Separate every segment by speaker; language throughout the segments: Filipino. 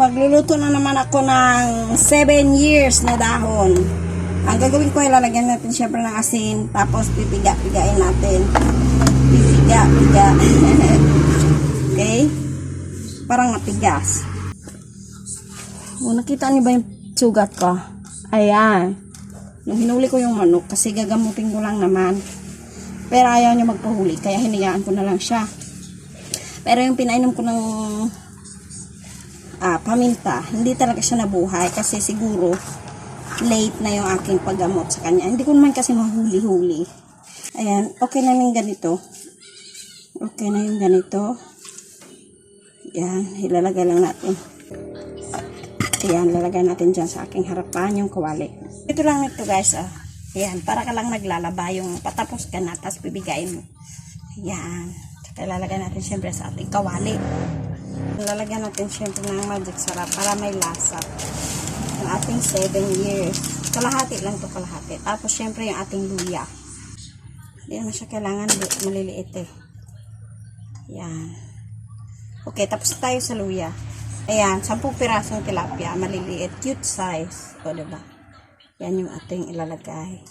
Speaker 1: magluluto na naman ako ng 7 years na dahon. Ang gagawin ko ay lalagyan natin syempre ng asin, tapos pipiga-pigain natin. Pipiga-piga. Okay? Parang napigas. O, nakita niyo ba yung sugat ko? Ayan. Nung hinuli ko yung manok, kasi gagamutin ko lang naman. Pero ayaw niya magpahuli, kaya hinayaan ko na lang siya. Pero yung pinainom ko ng paminta, hindi talaga siya nabuhay kasi siguro late na yung aking paggamot sa kanya. Hindi ko naman kasi mahuli-huli. Ayan, okay na yung ganito. Okay na yung ganito. Ayan, ilalagay lang natin. Ayan, lalagay natin dyan sa aking harapan yung kawali. Ito lang ito guys, Ayan, para ka lang naglalaba yung patapos ka na, tapos bibigayin mo. Ayan. Saka ilalagay natin syempre sa ating kawali. Lalagyan natin syempre ng magic sarap para may lasa. Yung ating 7 years. Kalahati lang to, kalahati. Tapos syempre yung ating luya. Hindi naman siya kailangan maliliit eh. Ayan. Okay, tapos tayo sa luya. Ayan, 10 pirasong tilapia, maliliit, cute size. O, diba? Yan yung ating ilalagay.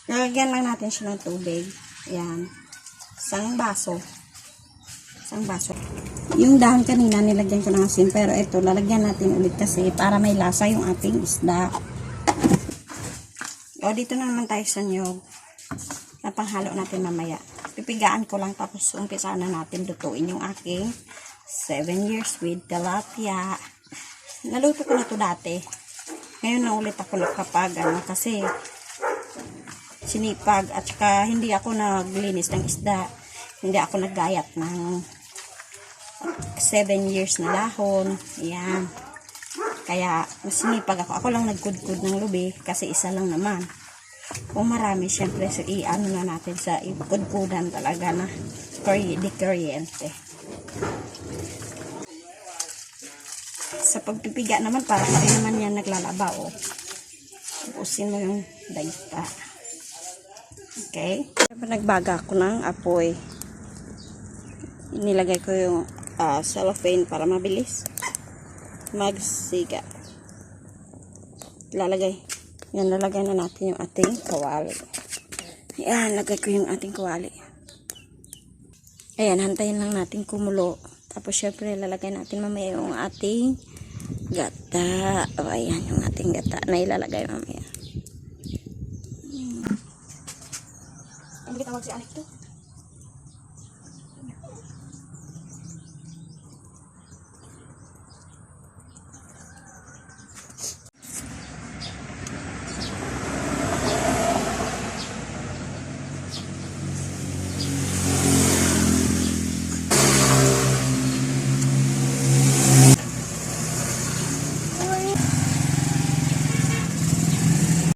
Speaker 1: Lalagyan lang natin siya ng tubig. Ayan. Isang baso. Yung dahon kanina, nilagyan ko ng asin. Pero ito, lalagyan natin ulit kasi para may lasa yung ating isda. O, dito na naman tayo sa niyog. Na panghalo natin mamaya. Pipigaan ko lang tapos umpisa na natin lutuin yung aking 7 years with tilapia. Naluto ko na to dati. Ngayon na ulit ako kapag kasi sinipag at saka hindi ako naglinis ng isda. Hindi ako naggayat ng 7 years na dahon. Ayan. Kaya sinipag ako. Ako lang nagkudkud ng lubi kasi isa lang naman. Kung marami, syempre, so i-ano na natin sa ikudkudan talaga na di kuryente. Sa pagpipiga naman, para pa rin naman yan naglalaba, o. Ubusin mo yung dagta. Okay? Nagbaga ko ng apoy. Nilagay ko yung cellophane para mabilis magsiga. Yan, lalagay na natin yung ating kawali. Yan, lagay ko yung ating kawali. Ayan, hantayin lang natin kumulo. Tapos, syempre, lalagay natin mamaya yung ating gata. O, ayan, yung ating gata na ilalagay mamaya. Ang tawag si Anik to?